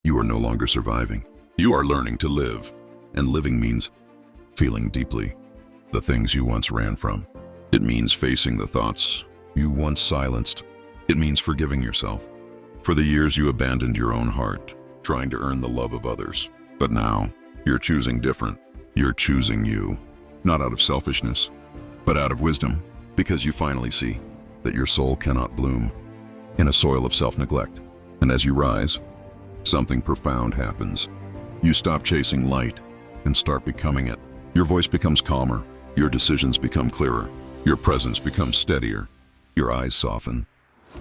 You are no longer surviving. You are learning to live. And living means feeling deeply the things you once ran from. It means facing the thoughts you once silenced. It means forgiving yourself for the years you abandoned your own heart, trying to earn the love of others. But now, you're choosing different. You're choosing you, not out of selfishness, but out of wisdom, because you finally see that your soul cannot bloom in a soil of self-neglect. And as you rise, something profound happens. You stop chasing light and start becoming it. Your voice becomes calmer, your decisions become clearer, your presence becomes steadier, your eyes soften.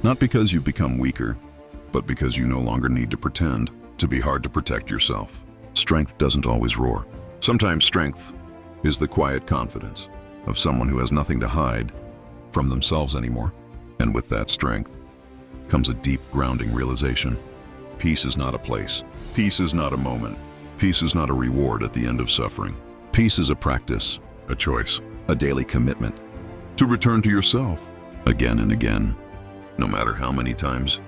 Not because you've become weaker, but because you no longer need to pretend to be hard to protect yourself. Strength doesn't always roar. Sometimes strength is the quiet confidence of someone who has nothing to hide from themselves anymore. And with that strength comes a deep, grounding realization. Peace is not a place. Peace is not a moment. Peace is not a reward at the end of suffering. Peace is a practice, a choice, a daily commitment to return to yourself again and again. No matter how many times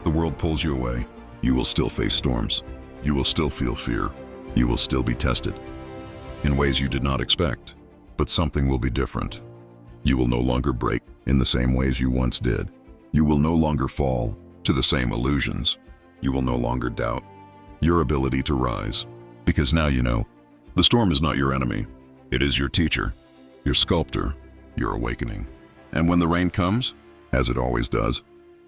the world pulls you away, you will still face storms. You will still feel fear. You will still be tested in ways you did not expect, but something will be different. You will no longer break in the same ways you once did. You will no longer fall to the same illusions. You will no longer doubt your ability to rise, because now you know the storm is not your enemy. It is your teacher, your sculptor, your awakening. And when the rain comes, as it always does,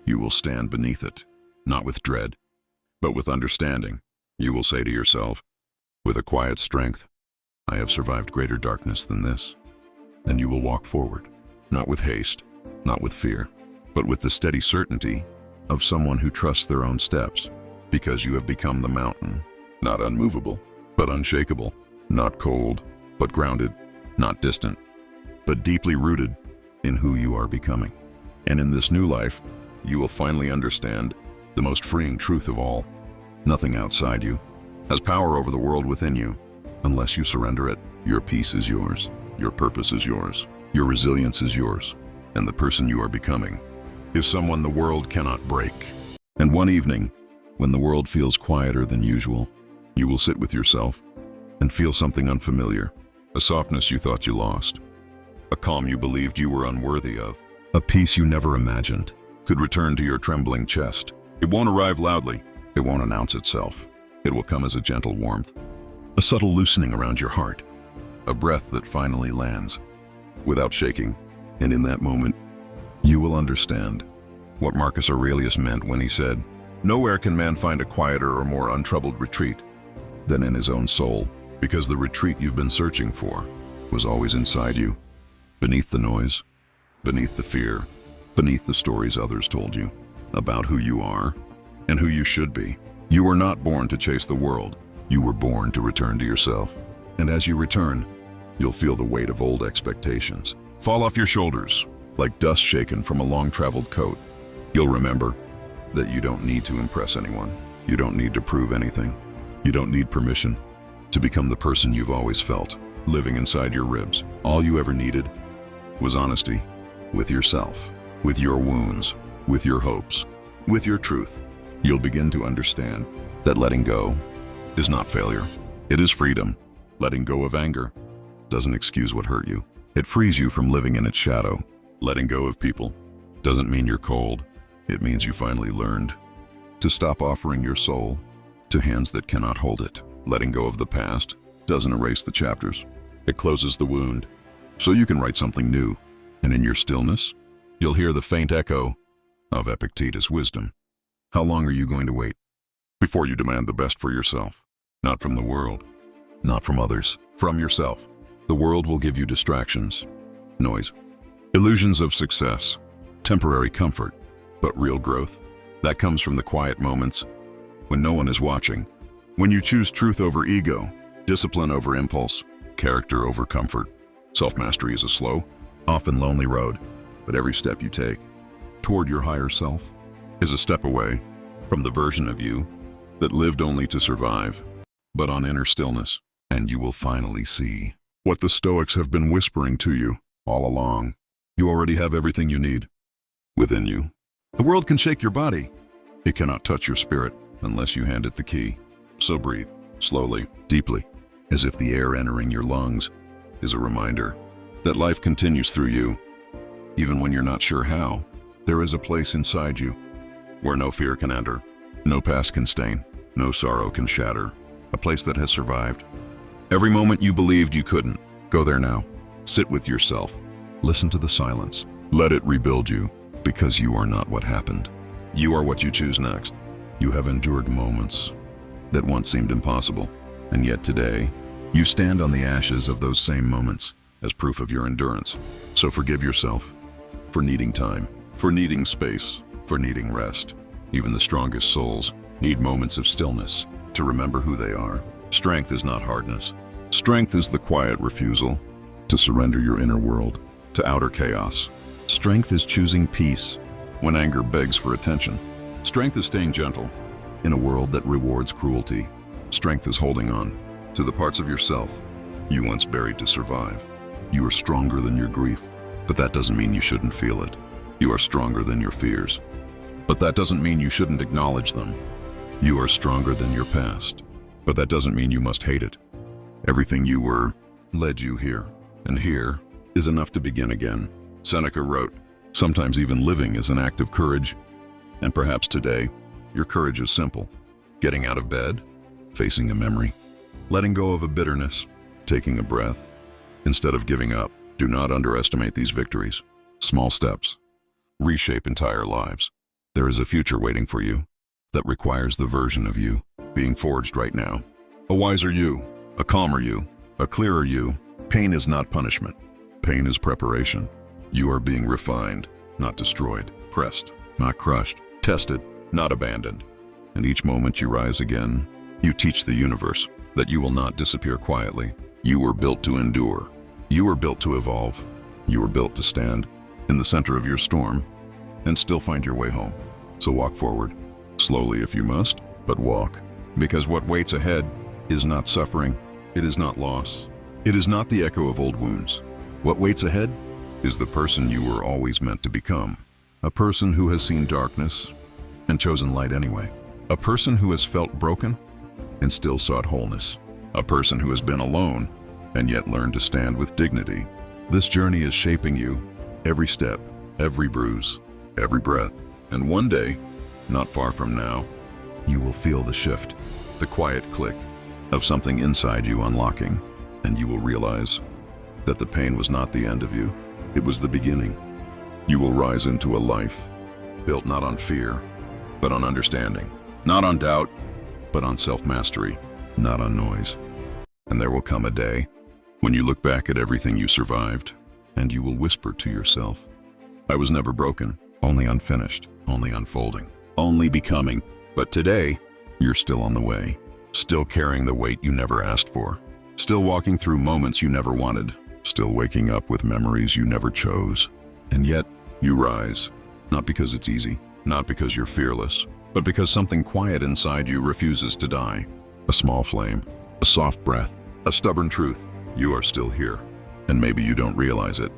you will stand beneath it, not with dread, but with understanding. You will say to yourself, with a quiet strength, I have survived greater darkness than this. And you will walk forward, not with haste, not with fear, but with the steady certainty of someone who trusts their own steps, because you have become the mountain, not unmovable, but unshakable, not cold, but grounded, not distant, but deeply rooted in who you are becoming. And in this new life, you will finally understand the most freeing truth of all. Nothing outside you has power over the world within you. Unless you surrender it, your peace is yours, your purpose is yours, your resilience is yours, and the person you are becoming is someone the world cannot break. And one evening, when the world feels quieter than usual, you will sit with yourself and feel something unfamiliar, a softness you thought you lost, a calm you believed you were unworthy of, a peace you never imagined could return to your trembling chest. It won't arrive loudly. It won't announce itself. It will come as a gentle warmth, a subtle loosening around your heart, a breath that finally lands without shaking. And in that moment, you will understand what Marcus Aurelius meant when he said, nowhere can man find a quieter or more untroubled retreat than in his own soul, because the retreat you've been searching for was always inside you, beneath the noise, beneath the fear, beneath the stories others told you about who you are and who you should be. You were not born to chase the world. You were born to return to yourself. And as you return, you'll feel the weight of old expectations fall off your shoulders like dust shaken from a long-traveled coat. You'll remember that you don't need to impress anyone. You don't need to prove anything. You don't need permission to become the person you've always felt, living inside your ribs. All you ever needed was honesty with yourself, with your wounds, with your hopes, with your truth. You'll begin to understand that letting go is not failure. It is freedom. Letting go of anger doesn't excuse what hurt you. It frees you from living in its shadow. Letting go of people doesn't mean you're cold. It means you finally learned to stop offering your soul to hands that cannot hold it. Letting go of the past doesn't erase the chapters. It closes the wound so you can write something new. And in your stillness, you'll hear the faint echo of Epictetus' wisdom. How long are you going to wait before you demand the best for yourself? Not from the world, not from others, from yourself. The world will give you distractions, noise, illusions of success, temporary comfort, but real growth, that comes from the quiet moments when no one is watching. When you choose truth over ego, discipline over impulse, character over comfort. Self-mastery is a slow, often lonely road, but every step you take toward your higher self is a step away from the version of you that lived only to survive, but on inner stillness. And you will finally see what the Stoics have been whispering to you all along. You already have everything you need within you. The world can shake your body. It cannot touch your spirit unless you hand it the key. So breathe, slowly, deeply, as if the air entering your lungs is a reminder that life continues through you. Even when you're not sure how, there is a place inside you where no fear can enter, no past can stain, no sorrow can shatter, a place that has survived. Every moment you believed you couldn't, go there now. Sit with yourself. Listen to the silence. Let it rebuild you, because you are not what happened. You are what you choose next. You have endured moments that once seemed impossible, and yet today, you stand on the ashes of those same moments as proof of your endurance. So forgive yourself for needing time, for needing space, for needing rest. Even the strongest souls need moments of stillness to remember who they are. Strength is not hardness. Strength is the quiet refusal to surrender your inner world to outer chaos. Strength is choosing peace when anger begs for attention. Strength is staying gentle in a world that rewards cruelty. Strength is holding on to the parts of yourself you once buried to survive. You are stronger than your grief, but that doesn't mean you shouldn't feel it. You are stronger than your fears, but that doesn't mean you shouldn't acknowledge them. You are stronger than your past, but that doesn't mean you must hate it. Everything you were led you here, and here is enough to begin again. Seneca wrote, "Sometimes even living is an act of courage." And perhaps today, your courage is simple. Getting out of bed, facing a memory, letting go of a bitterness, taking a breath, instead of giving up. Do not underestimate these victories. Small steps reshape entire lives. There is a future waiting for you that requires the version of you being forged right now. A wiser you, a calmer you, a clearer you. Pain is not punishment. Pain is preparation. You are being refined, not destroyed, pressed, not crushed, tested, not abandoned. And each moment you rise again, you teach the universe that you will not disappear quietly. You were built to endure. You were built to evolve. You were built to stand in the center of your storm and still find your way home. So walk forward, slowly if you must, but walk. Because what waits ahead is not suffering. It is not loss. It is not the echo of old wounds. What waits ahead is the person you were always meant to become. A person who has seen darkness and chosen light anyway. A person who has felt broken and still sought wholeness. A person who has been alone and yet learned to stand with dignity. This journey is shaping you, every step, every bruise, every breath. And one day, not far from now, you will feel the shift, the quiet click of something inside you unlocking, and you will realize that the pain was not the end of you, it was the beginning. You will rise into a life built not on fear, but on understanding, not on doubt, but on self-mastery, not on noise. And there will come a day when you look back at everything you survived, and you will whisper to yourself, "I was never broken, only unfinished, only unfolding, only becoming." But today, you're still on the way, still carrying the weight you never asked for, still walking through moments you never wanted, still waking up with memories you never chose. And yet, you rise, not because it's easy, not because you're fearless, but because something quiet inside you refuses to die. A small flame, a soft breath, a stubborn truth. You are still here, and maybe you don't realize it.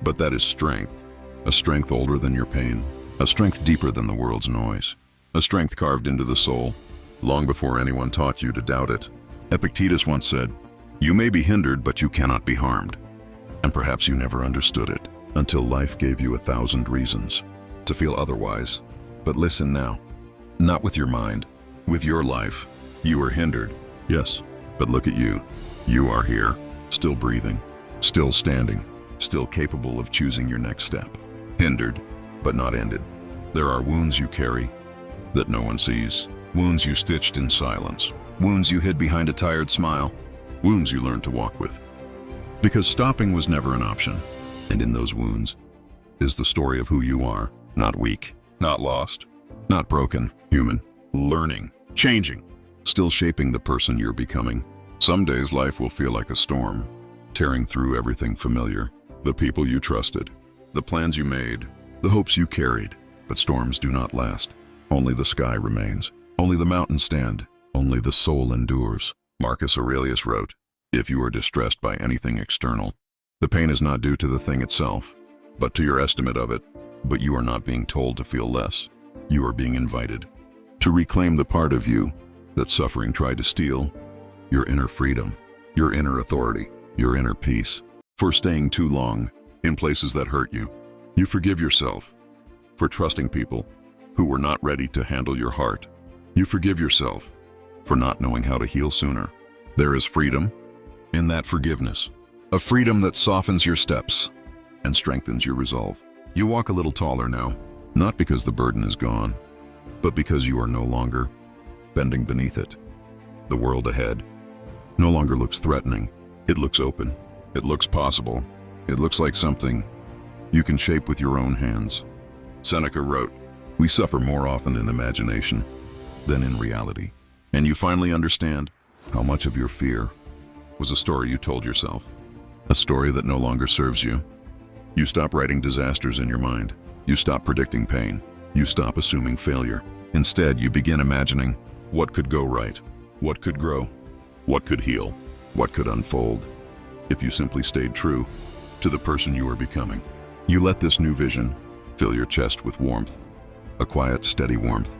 But that is strength, a strength older than your pain, a strength deeper than the world's noise, a strength carved into the soul, long before anyone taught you to doubt it. Epictetus once said, "You may be hindered, but you cannot be harmed." And perhaps you never understood it until life gave you 1,000 reasons to feel otherwise. But listen now, not with your mind, with your life. You are hindered, yes, but look at you. You are here, still breathing, still standing, still capable of choosing your next step. Hindered, but not ended. There are wounds you carry that no one sees, wounds you stitched in silence, wounds you hid behind a tired smile, wounds you learned to walk with. Because stopping was never an option, and in those wounds is the story of who you are, not weak, not lost, not broken, human, learning, changing, still shaping the person you're becoming. Some days life will feel like a storm, tearing through everything familiar, the people you trusted, the plans you made, the hopes you carried. But storms do not last. Only the sky remains. Only the mountains stand. Only the soul endures. Marcus Aurelius wrote, "If you are distressed by anything external, the pain is not due to the thing itself, but to your estimate of it. But you are not being told to feel less. You are being invited to reclaim the part of you that suffering tried to steal your inner freedom, your inner authority, your inner peace, for staying too long in places that hurt you. You forgive yourself for trusting people who were not ready to handle your heart. You forgive yourself for not knowing how to heal sooner. There is freedom in that forgiveness, a freedom that softens your steps and strengthens your resolve. You walk a little taller now, not because the burden is gone, but because you are no longer bending beneath it. The world ahead no longer looks threatening. It looks open. It looks possible. It looks like something you can shape with your own hands. Seneca wrote, "We suffer more often in imagination than in reality." And you finally understand how much of your fear was a story you told yourself, a story that no longer serves you. You stop writing disasters in your mind. You stop predicting pain. You stop assuming failure. Instead, you begin imagining what could go right, what could grow, what could heal, what could unfold, if you simply stayed true to the person you are becoming. You let this new vision fill your chest with warmth, a quiet, steady warmth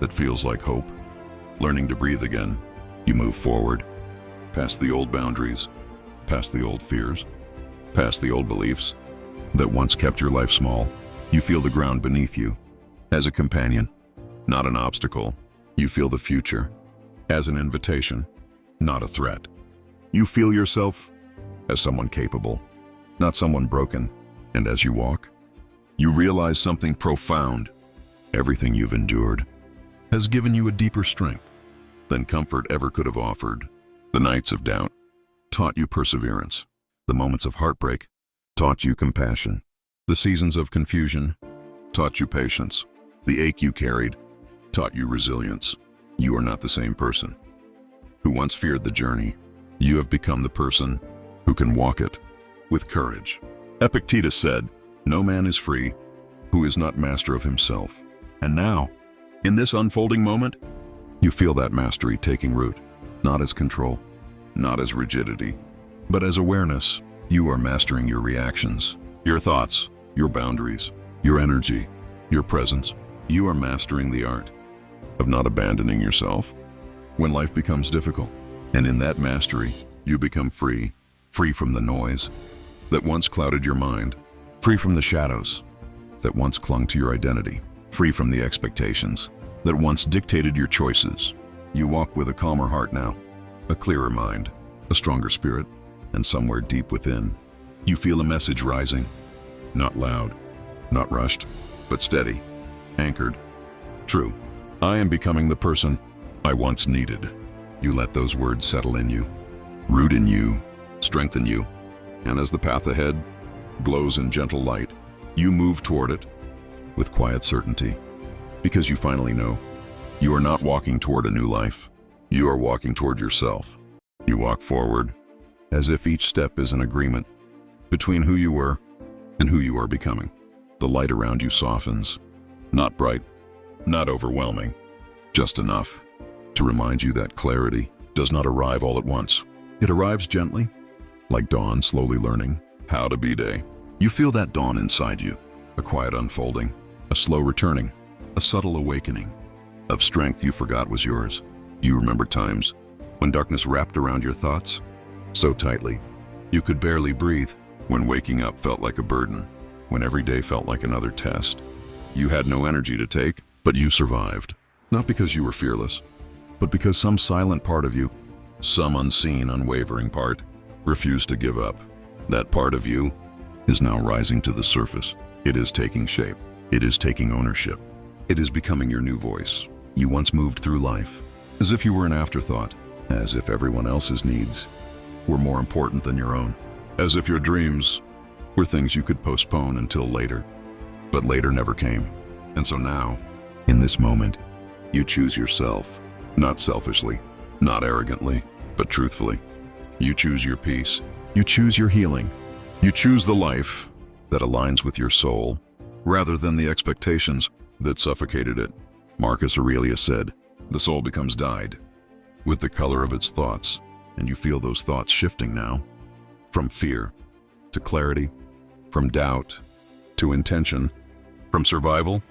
that feels like hope. Learning to breathe again, you move forward, past the old boundaries, past the old fears, past the old beliefs that once kept your life small. You feel the ground beneath you as a companion, not an obstacle. You feel the future as an invitation, not a threat. You feel yourself as someone capable, not someone broken. And as you walk, you realize something profound. Everything you've endured has given you a deeper strength than comfort ever could have offered. The nights of doubt taught you perseverance. The moments of heartbreak taught you compassion. The seasons of confusion taught you patience. The ache you carried taught you resilience. You are not the same person who once feared the journey. You have become the person who can walk it with courage. Epictetus said, "No man is free who is not master of himself." And now, in this unfolding moment, you feel that mastery taking root, not as control, not as rigidity, but as awareness. You are mastering your reactions, your thoughts, your boundaries, your energy, your presence. You are mastering the art of not abandoning yourself when life becomes difficult. And in that mastery, you become free, free from the noise that once clouded your mind, free from the shadows that once clung to your identity, free from the expectations that once dictated your choices. You walk with a calmer heart now, a clearer mind, a stronger spirit, and somewhere deep within, you feel a message rising, not loud, not rushed, but steady, anchored, true. I am becoming the person I once needed. You let those words settle in you, root in you, strengthen you, and as the path ahead glows in gentle light, you move toward it with quiet certainty, because you finally know you are not walking toward a new life. You are walking toward yourself. You walk forward as if each step is an agreement between who you were and who you are becoming. The light around you softens, not bright, not overwhelming, just enough to remind you that clarity does not arrive all at once. It arrives gently, like dawn slowly learning how to be day. You feel that dawn inside you, a quiet unfolding, a slow returning, a subtle awakening of strength you forgot was yours. You remember times when darkness wrapped around your thoughts so tightly you could barely breathe, when waking up felt like a burden, when every day felt like another test. You had no energy to take, but you survived. Not because you were fearless, but because some silent part of you, some unseen, unwavering part, refused to give up. That part of you is now rising to the surface. It is taking shape. It is taking ownership. It is becoming your new voice. You once moved through life as if you were an afterthought, as if everyone else's needs were more important than your own, as if your dreams were things you could postpone until later. But later never came. And so now, in this moment, you choose yourself, not selfishly, not arrogantly, but truthfully. You choose your peace. You choose your healing. You choose the life that aligns with your soul, rather than the expectations that suffocated it. Marcus Aurelius said, "The soul becomes dyed with the color of its thoughts," and you feel those thoughts shifting now, from fear to clarity, from doubt to intention, from survival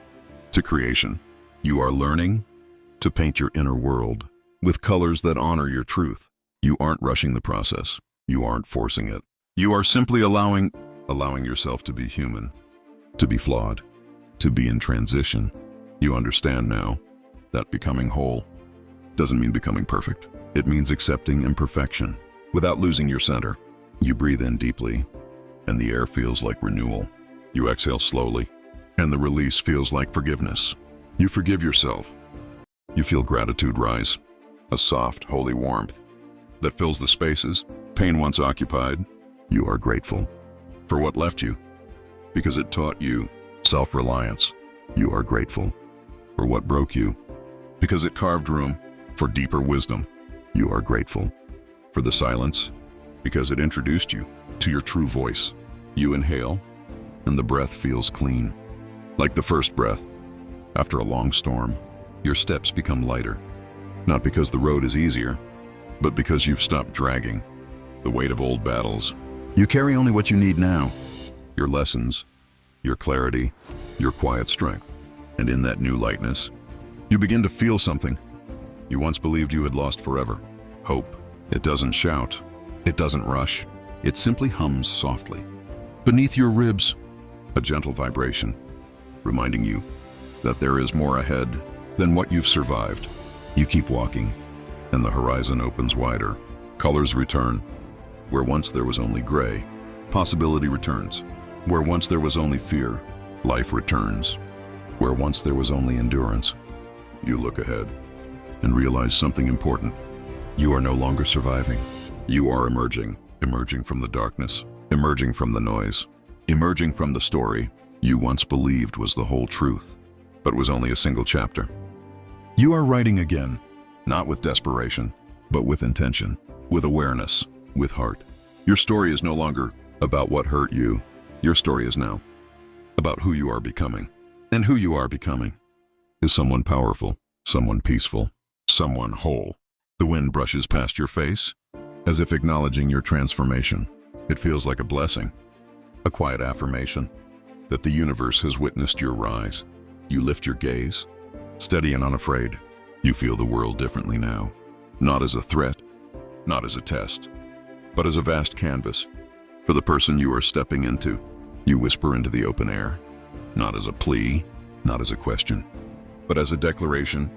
to creation. You are learning to paint your inner world with colors that honor your truth. You aren't rushing the process. You aren't forcing it. You are simply allowing yourself to be human, to be flawed, to be in transition. You understand now that becoming whole doesn't mean becoming perfect. It means accepting imperfection without losing your center. You breathe in deeply, and the air feels like renewal. You exhale slowly, and the release feels like forgiveness. You forgive yourself. You feel gratitude rise, a soft, holy warmth that fills the spaces pain once occupied. You are grateful for what left you, because it taught you self-reliance. You are grateful for what broke you, because it carved room for deeper wisdom. You are grateful for the silence, because it introduced you to your true voice. You inhale, and the breath feels clean. Like the first breath, after a long storm, your steps become lighter. Not because the road is easier, but because you've stopped dragging the weight of old battles. You carry only what you need now, your lessons, your clarity, your quiet strength. And in that new lightness, you begin to feel something you once believed you had lost forever. Hope. It doesn't shout. It doesn't rush. It simply hums softly. Beneath your ribs, a gentle vibration, reminding you that there is more ahead than what you've survived. You keep walking, and the horizon opens wider. Colors return. Where once there was only gray, possibility returns. Where once there was only fear, life returns. Where once there was only endurance, you look ahead and realize something important. You are no longer surviving. You are emerging from the darkness, emerging from the noise, emerging from the story you once believed was the whole truth, but was only a single chapter. You are writing again, not with desperation, but with intention, with awareness, with heart. Your story is no longer about what hurt you. Your story is now about who you are becoming. And who you are becoming is someone powerful, someone peaceful, someone whole. The wind brushes past your face, as if acknowledging your transformation. It feels like a blessing, a quiet affirmation that the universe has witnessed your rise. You lift your gaze, steady and unafraid. You feel the world differently now, not as a threat, not as a test, but as a vast canvas for the person you are stepping into. You whisper into the open air, not as a plea, not as a question, but as a declaration.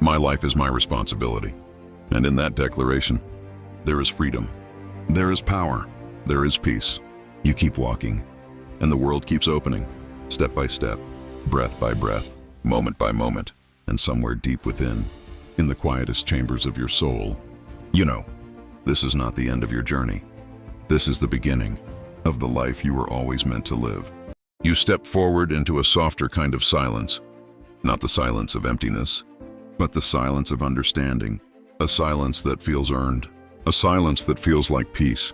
My life is my responsibility. And in that declaration, there is freedom, there is power, there is peace. You keep walking, and the world keeps opening, step by step, breath by breath, moment by moment, and somewhere deep within, in the quietest chambers of your soul, you know, this is not the end of your journey. This is the beginning of the life you were always meant to live. You step forward into a softer kind of silence, not the silence of emptiness, but the silence of understanding, a silence that feels earned, a silence that feels like peace.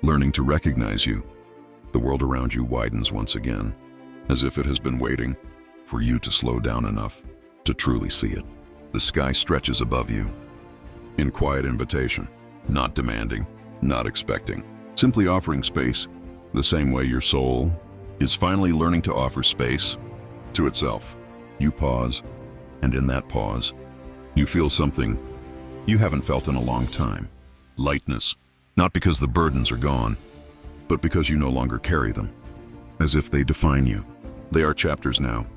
Learning to recognize you, the world around you widens once again, as if it has been waiting for you to slow down enough to truly see it. The sky stretches above you, in quiet invitation, not demanding, not expecting, simply offering space, the same way your soul is finally learning to offer space to itself. You pause, and in that pause, you feel something you haven't felt in a long time. Lightness, not because the burdens are gone, but because you no longer carry them, as if they define you. They are chapters now,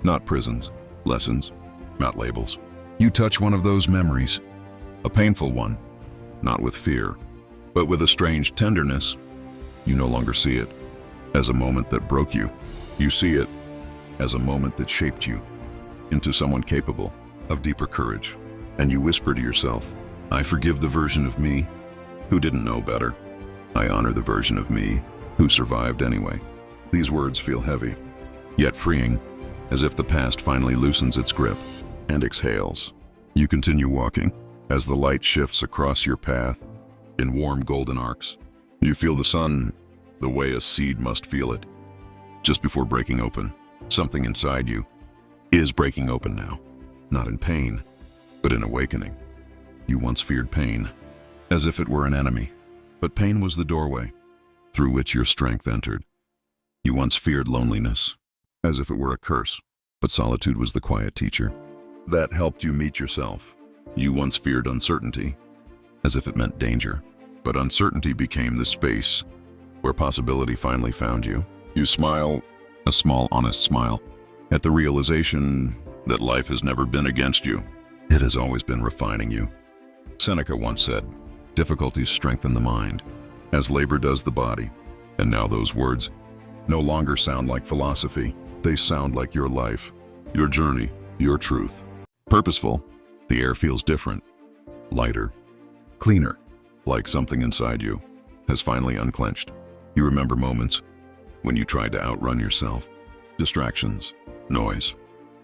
not prisons, lessons, not labels. You touch one of those memories, a painful one, not with fear, but with a strange tenderness. You no longer see it as a moment that broke you. You see it as a moment that shaped you into someone capable of deeper courage. And you whisper to yourself, I forgive the version of me who didn't know better. I honor the version of me who survived anyway. These words feel heavy, yet freeing, as if the past finally loosens its grip and exhales. You continue walking as the light shifts across your path in warm golden arcs. You feel the sun the way a seed must feel it, just before breaking open. Something inside you is breaking open now, not in pain, but in awakening. You once feared pain, as if it were an enemy, but pain was the doorway through which your strength entered. You once feared loneliness, as if it were a curse, but solitude was the quiet teacher that helped you meet yourself. You once feared uncertainty, as if it meant danger. But uncertainty became the space where possibility finally found you. You smile, a small, honest smile, at the realization that life has never been against you. It has always been refining you. Seneca once said, "Difficulties strengthen the mind, as labor does the body." And now those words no longer sound like philosophy. They sound like your life, your journey, your truth. Purposeful, the air feels different, lighter, cleaner, like something inside you has finally unclenched. You remember moments when you tried to outrun yourself. Distractions, noise,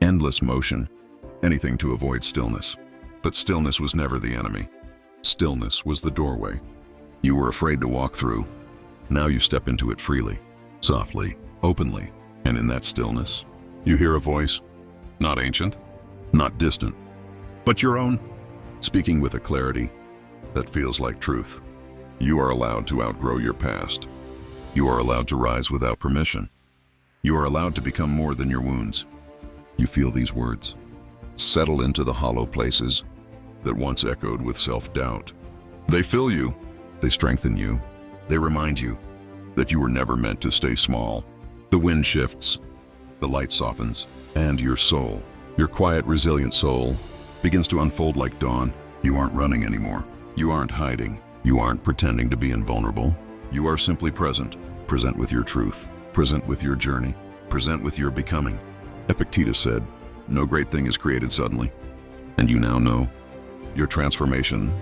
endless motion, anything to avoid stillness. But stillness was never the enemy. Stillness was the doorway you were afraid to walk through. Now you step into it freely, softly, openly, and in that stillness, you hear a voice, not ancient, not distant, but your own, speaking with a clarity that feels like truth. You are allowed to outgrow your past. You are allowed to rise without permission. You are allowed to become more than your wounds. You feel these words settle into the hollow places that once echoed with self-doubt. They fill you, they strengthen you, they remind you that you were never meant to stay small. The wind shifts, the light softens, and your soul, your quiet, resilient soul, begins to unfold like dawn. You aren't running anymore. You aren't hiding. You aren't pretending to be invulnerable. You are simply present, present with your truth, present with your journey, present with your becoming. Epictetus said, "No great thing is created suddenly." And you now know your transformation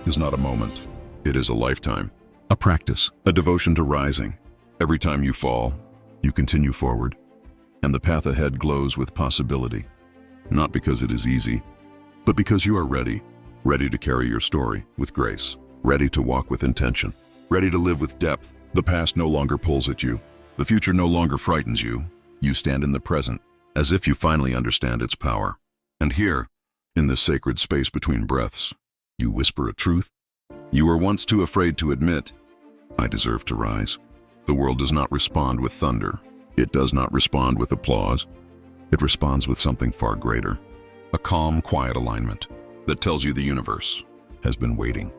is not a moment. It is a lifetime, a practice, a devotion to rising. Every time you fall, you continue forward, and the path ahead glows with possibility. Not because it is easy, but because you are ready, ready to carry your story with grace, ready to walk with intention, ready to live with depth. The past no longer pulls at you. The future no longer frightens you. You stand in the present, as if you finally understand its power. And here, in this sacred space between breaths, you whisper a truth you were once too afraid to admit. I deserve to rise. The world does not respond with thunder. It does not respond with applause. It responds with something far greater. A calm, quiet alignment that tells you the universe has been waiting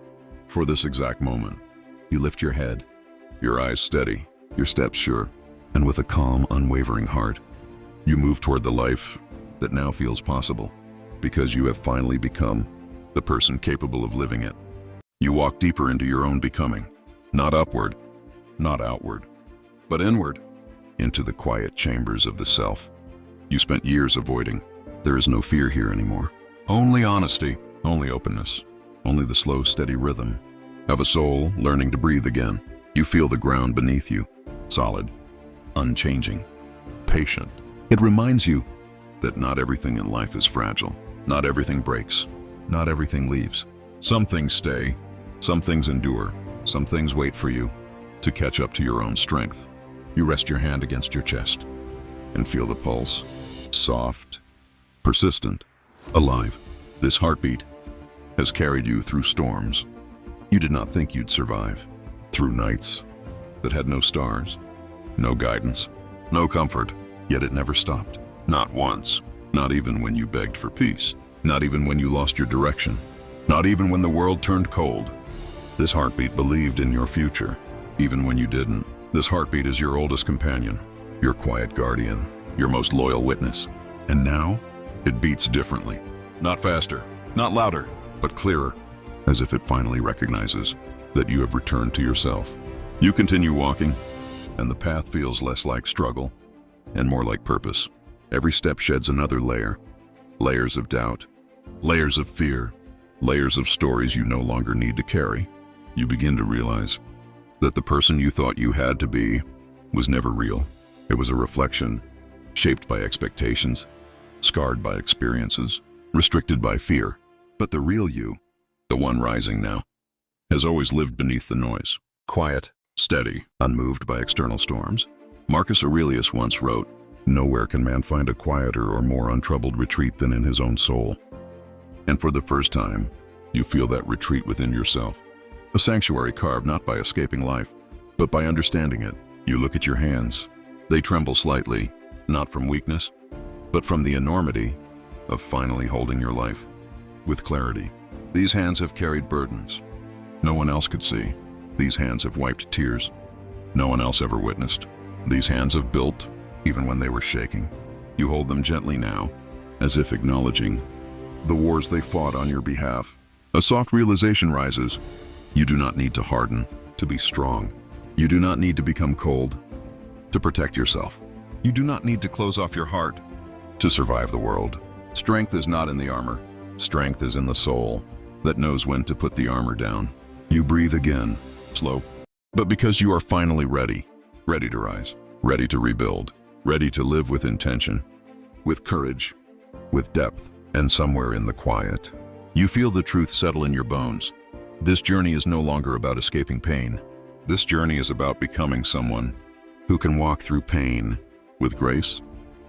for this exact moment. You lift your head, your eyes steady, your steps sure, and with a calm, unwavering heart, you move toward the life that now feels possible because you have finally become the person capable of living it. You walk deeper into your own becoming, not upward, not outward, but inward, into the quiet chambers of the self you spent years avoiding. There is no fear here anymore. Only honesty, only openness, only the slow, steady rhythm of a soul learning to breathe again. You feel the ground beneath you, solid, unchanging, patient. It reminds you that not everything in life is fragile. Not everything breaks. Not everything leaves. Some things stay. Some things endure. Some things wait for you to catch up to your own strength. You rest your hand against your chest and feel the pulse. Soft, persistent, alive. This heartbeat has carried you through storms you did not think you'd survive. Through nights that had no stars, no guidance, no comfort, yet it never stopped. Not once. Not even when you begged for peace. Not even when you lost your direction. Not even when the world turned cold. This heartbeat believed in your future, even when you didn't. This heartbeat is your oldest companion, your quiet guardian, your most loyal witness. And now, it beats differently. Not faster, not louder, but clearer, as if it finally recognizes that you have returned to yourself. You continue walking, and the path feels less like struggle and more like purpose. Every step sheds another layer. Layers of doubt, layers of fear, layers of stories you no longer need to carry. You begin to realize that the person you thought you had to be was never real. It was a reflection, shaped by expectations, scarred by experiences, restricted by fear. But the real you, the one rising now, has always lived beneath the noise, quiet, steady, unmoved by external storms. Marcus Aurelius once wrote, "Nowhere can man find a quieter or more untroubled retreat than in his own soul." And for the first time, you feel that retreat within yourself. A sanctuary carved not by escaping life, but by understanding it. You look at your hands. They tremble slightly, not from weakness, but from the enormity of finally holding your life with clarity. These hands have carried burdens no one else could see. These hands have wiped tears no one else ever witnessed. These hands have built even when they were shaking. You hold them gently now, as if acknowledging the wars they fought on your behalf. A soft realization rises. You do not need to harden to be strong. You do not need to become cold to protect yourself. You do not need to close off your heart to survive the world. Strength is not in the armor. Strength is in the soul that knows when to put the armor down. You breathe again, slow, but because you are finally ready to rise, ready to rebuild, ready to live with intention, with courage, with depth, and somewhere in the quiet, you feel the truth settle in your bones. This journey is no longer about escaping pain. This journey is about becoming someone who can walk through pain with grace,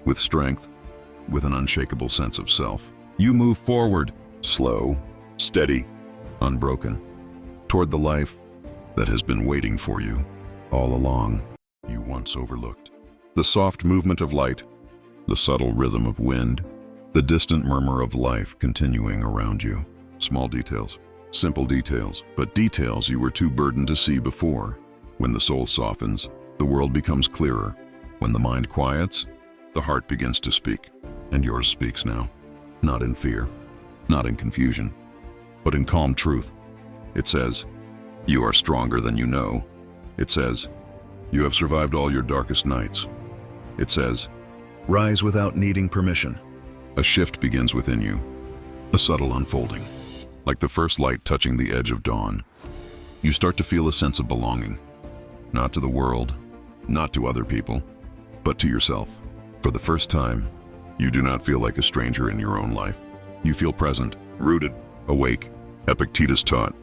with strength, with an unshakable sense of self. You move forward, slow, steady, unbroken, toward the life that has been waiting for you all along. You once overlooked the soft movement of light, the subtle rhythm of wind, the distant murmur of life continuing around you. Small details, simple details, but details you were too burdened to see before. When the soul softens, the world becomes clearer. When the mind quiets, the heart begins to speak. And yours speaks now, not in fear, not in confusion, but in calm truth. It says, you are stronger than you know. It says, you have survived all your darkest nights. It says, rise without needing permission. A shift begins within you, a subtle unfolding. Like the first light touching the edge of dawn, you start to feel a sense of belonging, not to the world, not to other people, but to yourself. For the first time, you do not feel like a stranger in your own life. You feel present, rooted, awake. Epictetus taught,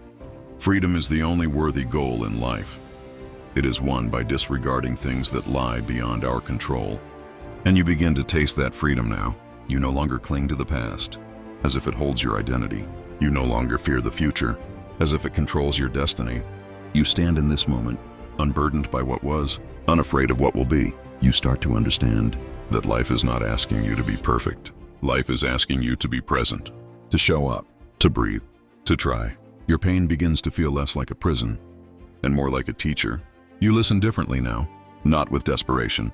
freedom is the only worthy goal in life. It is won by disregarding things that lie beyond our control. And you begin to taste that freedom now. You no longer cling to the past, as if it holds your identity. You no longer fear the future, as if it controls your destiny. You stand in this moment, unburdened by what was, unafraid of what will be. You start to understand that life is not asking you to be perfect. Life is asking you to be present, to show up, to breathe, to try. Your pain begins to feel less like a prison and more like a teacher. You listen differently now, not with desperation,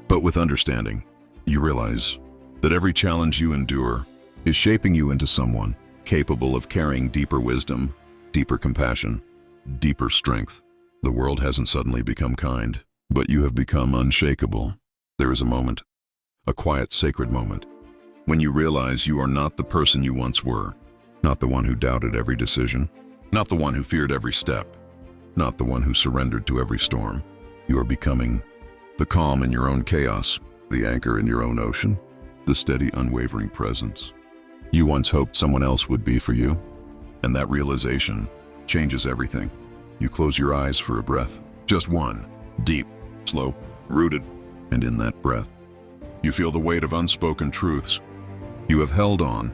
but with understanding. You realize that every challenge you endure is shaping you into someone capable of carrying deeper wisdom, deeper compassion, deeper strength. The world hasn't suddenly become kind, but you have become unshakable. There is a moment, a quiet, sacred moment, when you realize you are not the person you once were, not the one who doubted every decision, not the one who feared every step, not the one who surrendered to every storm. You are becoming the calm in your own chaos, the anchor in your own ocean, the steady, unwavering presence you once hoped someone else would be for you. And that realization changes everything. You close your eyes for a breath, just one, deep, slow, rooted, and in that breath, you feel the weight of unspoken truths. You have held on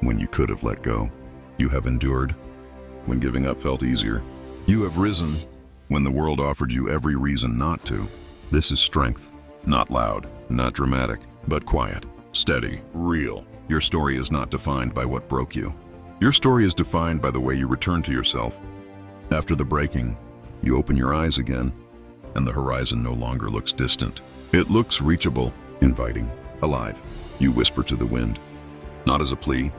when you could have let go. You have endured when giving up felt easier. You have risen when the world offered you every reason not to. This is strength, not loud, not dramatic, but quiet, steady, real. Your story is not defined by what broke you. Your story is defined by the way you return to yourself. After the breaking, you open your eyes again, and the horizon no longer looks distant. It looks reachable, inviting, alive. You whisper to the wind, not as a plea,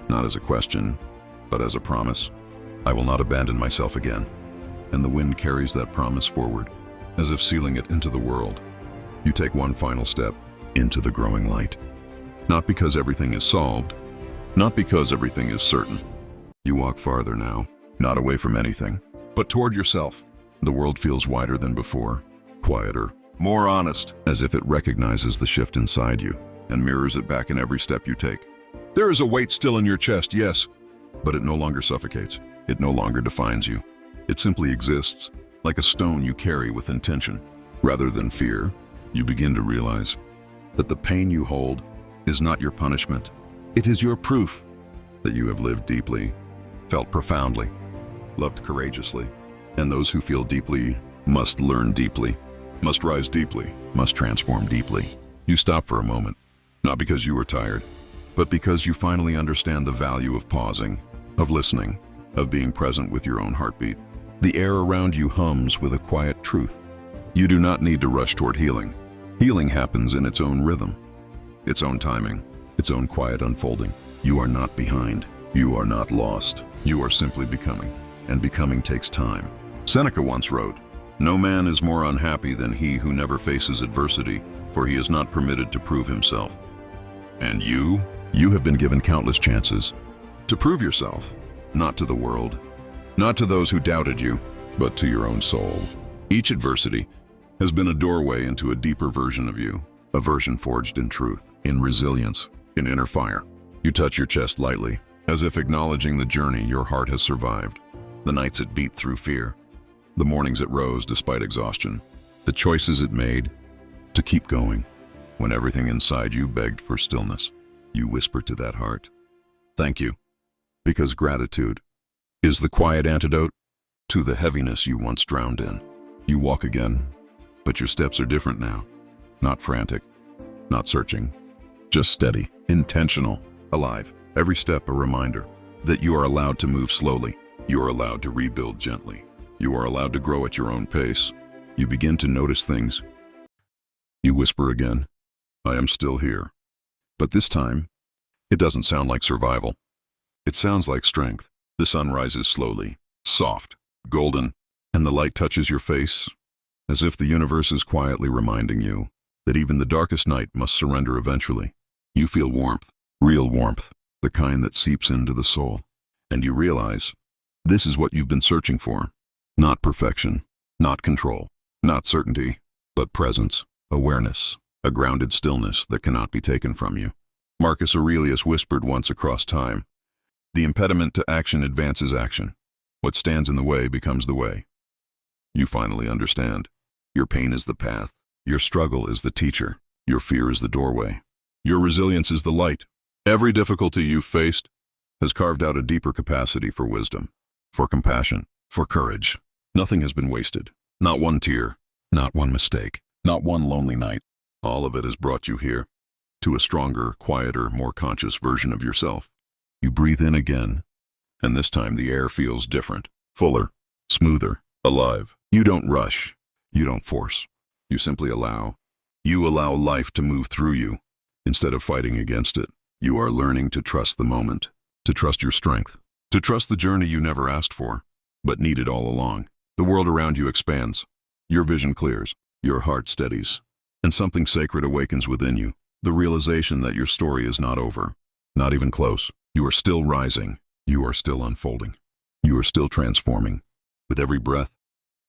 not as a question, but as a promise. I will not abandon myself again. And the wind carries that promise forward, as if sealing it into the world. You take one final step into the growing light. Not because everything is solved, not because everything is certain. You walk farther now, not away from anything, but toward yourself. The world feels wider than before, quieter, more honest, as if it recognizes the shift inside you and mirrors it back in every step you take. There is a weight still in your chest, yes, but it no longer suffocates. It no longer defines you. It simply exists, like a stone you carry with intention. Rather than fear, you begin to realize that the pain you hold is not your punishment. It is your proof that you have lived deeply, felt profoundly, loved courageously. And those who feel deeply must learn deeply, must rise deeply, must transform deeply. You stop for a moment, not because you were tired, but because you finally understand the value of pausing, of listening, of being present with your own heartbeat. The air around you hums with a quiet truth. You do not need to rush toward healing. Healing happens in its own rhythm, its own timing, its own quiet unfolding. You are not behind. You are not lost. You are simply becoming, and becoming takes time. Seneca once wrote, "No man is more unhappy than he who never faces adversity, for he is not permitted to prove himself." And you have been given countless chances to prove yourself, not to the world, not to those who doubted you, but to your own soul. Each adversity has been a doorway into a deeper version of you, a version forged in truth, in resilience, in inner fire. You touch your chest lightly, as if acknowledging the journey your heart has survived, the nights it beat through fear, the mornings it rose despite exhaustion, the choices it made to keep going. When everything inside you begged for stillness, you whisper to that heart, "Thank you," because gratitude is the quiet antidote to the heaviness you once drowned in. You walk again, but your steps are different now. Not frantic, not searching, just steady, intentional, alive. Every step a reminder that you are allowed to move slowly. You are allowed to rebuild gently. You are allowed to grow at your own pace. You begin to notice things. You whisper again, "I am still here." But this time, it doesn't sound like survival. It sounds like strength. The sun rises slowly, soft, golden, and the light touches your face, as if the universe is quietly reminding you that even the darkest night must surrender eventually. You feel warmth, real warmth, the kind that seeps into the soul. And you realize this is what you've been searching for. Not perfection, not control, not certainty, but presence, awareness, a grounded stillness that cannot be taken from you. Marcus Aurelius whispered once across time, "The impediment to action advances action. What stands in the way becomes the way." You finally understand. Your pain is the path. Your struggle is the teacher. Your fear is the doorway. Your resilience is the light. Every difficulty you've faced has carved out a deeper capacity for wisdom, for compassion, for courage. Nothing has been wasted. Not one tear, not one mistake, not one lonely night. All of it has brought you here, to a stronger, quieter, more conscious version of yourself. You breathe in again, and this time the air feels different, fuller, smoother, alive. You don't rush. You don't force. You simply allow. You allow life to move through you, instead of fighting against it. You are learning to trust the moment, to trust your strength, to trust the journey you never asked for, but needed all along. The world around you expands. Your vision clears. Your heart steadies. And something sacred awakens within you. The realization that your story is not over. Not even close. You are still rising. You are still unfolding. You are still transforming. With every breath,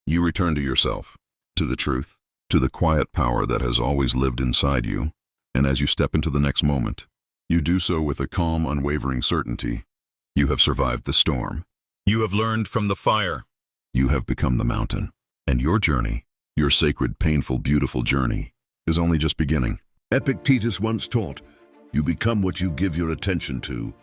you return to yourself, to the truth, to the quiet power that has always lived inside you. And as you step into the next moment, you do so with a calm, unwavering certainty. You have survived the storm. You have learned from the fire. You have become the mountain. And your journey, your sacred, painful, beautiful journey, is only just beginning. Epictetus once taught, "You become what you give your attention to."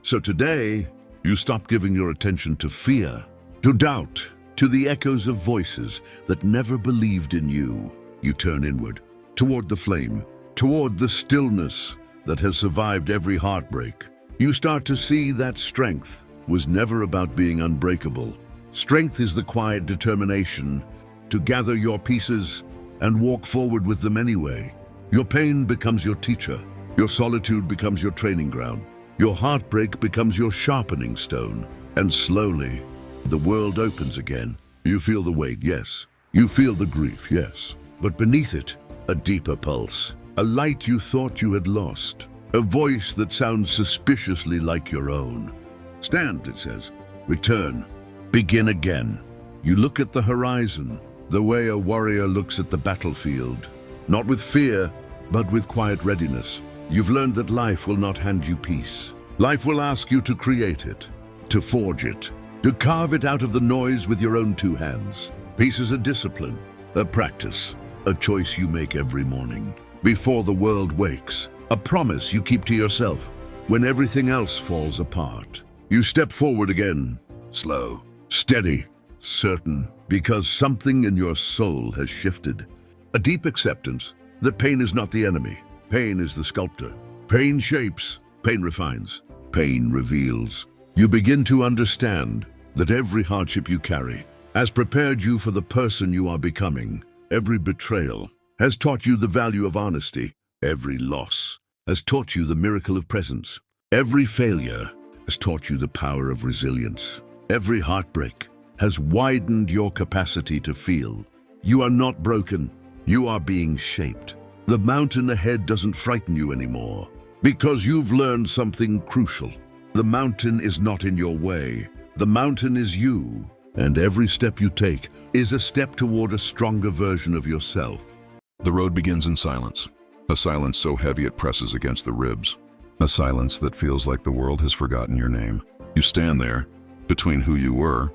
So today, you stop giving your attention to fear, to doubt, to the echoes of voices that never believed in you. You turn inward, toward the flame, toward the stillness that has survived every heartbreak. You start to see that strength was never about being unbreakable. Strength is the quiet determination to gather your pieces and walk forward with them anyway. Your pain becomes your teacher. Your solitude becomes your training ground. Your heartbreak becomes your sharpening stone. And slowly, the world opens again. You feel the weight, yes. You feel the grief, yes. But beneath it, a deeper pulse. A light you thought you had lost. A voice that sounds suspiciously like your own. "Stand," it says. "Return. Begin again." You look at the horizon, the way a warrior looks at the battlefield. Not with fear, but with quiet readiness. You've learned that life will not hand you peace. Life will ask you to create it, to forge it, to carve it out of the noise with your own two hands. Peace is a discipline, a practice, a choice you make every morning, before the world wakes, a promise you keep to yourself when everything else falls apart. You step forward again, slow, steady, certain, because something in your soul has shifted. A deep acceptance that pain is not the enemy. Pain is the sculptor. Pain shapes, pain refines, pain reveals. You begin to understand that every hardship you carry has prepared you for the person you are becoming. Every betrayal has taught you the value of honesty. Every loss has taught you the miracle of presence. Every failure has taught you the power of resilience. Every heartbreak has widened your capacity to feel. You are not broken. You are being shaped. The mountain ahead doesn't frighten you anymore because you've learned something crucial. The mountain is not in your way. The mountain is you. And every step you take is a step toward a stronger version of yourself. The road begins in silence, a silence so heavy it presses against the ribs, a silence that feels like the world has forgotten your name. You stand there, between who you were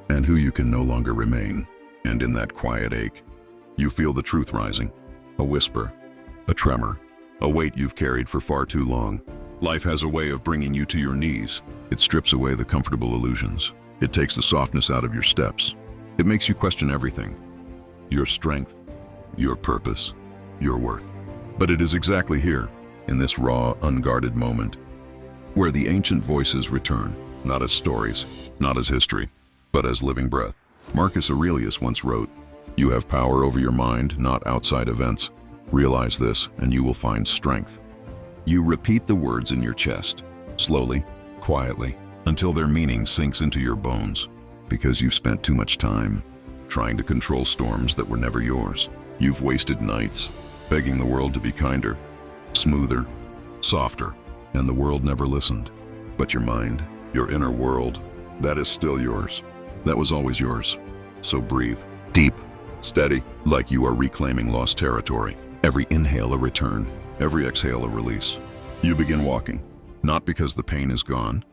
and who you can no longer remain. And in that quiet ache, you feel the truth rising, a whisper, a tremor, a weight you've carried for far too long. Life has a way of bringing you to your knees. It strips away the comfortable illusions. It takes the softness out of your steps. It makes you question everything. Your strength, your purpose, your worth. But it is exactly here, in this raw, unguarded moment, where the ancient voices return, not as stories, not as history, but as living breath. Marcus Aurelius once wrote, "You have power over your mind, not outside events. Realize this, and you will find strength." You repeat the words in your chest, slowly, quietly, until their meaning sinks into your bones, because you've spent too much time trying to control storms that were never yours. You've wasted nights begging the world to be kinder, smoother, softer, and the world never listened. But your mind, your inner world, that is still yours. That was always yours. So breathe, deep, steady, like you are reclaiming lost territory. Every inhale a return, every exhale a release. You begin walking, not because the pain is gone,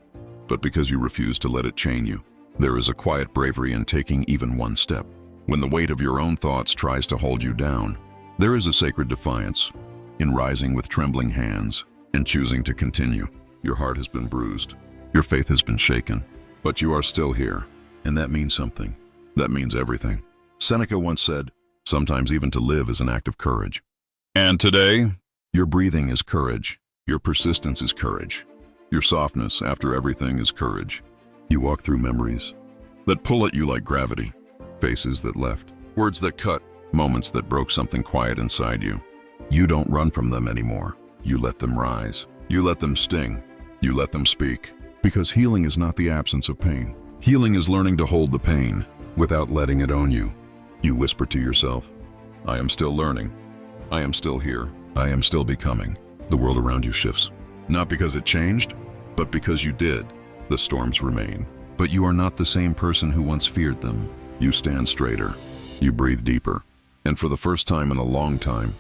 but because you refuse to let it chain you. There is a quiet bravery in taking even one step. When the weight of your own thoughts tries to hold you down, there is a sacred defiance in rising with trembling hands and choosing to continue. Your heart has been bruised, your faith has been shaken, but you are still here, and that means something. That means everything. Seneca once said, "Sometimes even to live is an act of courage." And today, your breathing is courage, your persistence is courage. Your softness after everything is courage. You walk through memories that pull at you like gravity, faces that left, words that cut, moments that broke something quiet inside you. You don't run from them anymore. You let them rise. You let them sting. You let them speak. Because healing is not the absence of pain. Healing is learning to hold the pain without letting it own you. You whisper to yourself, "I am still learning. I am still here. I am still becoming." The world around you shifts. Not because it changed, but because you did. The storms remain. But you are not the same person who once feared them. You stand straighter. You breathe deeper. And for the first time in a long time,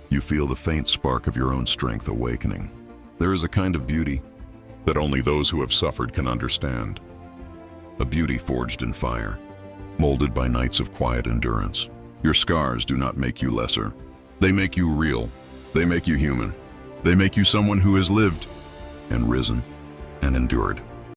you feel the faint spark of your own strength awakening. There is a kind of beauty that only those who have suffered can understand. A beauty forged in fire, molded by nights of quiet endurance. Your scars do not make you lesser. They make you real. They make you human. They make you someone who has lived and risen and endured.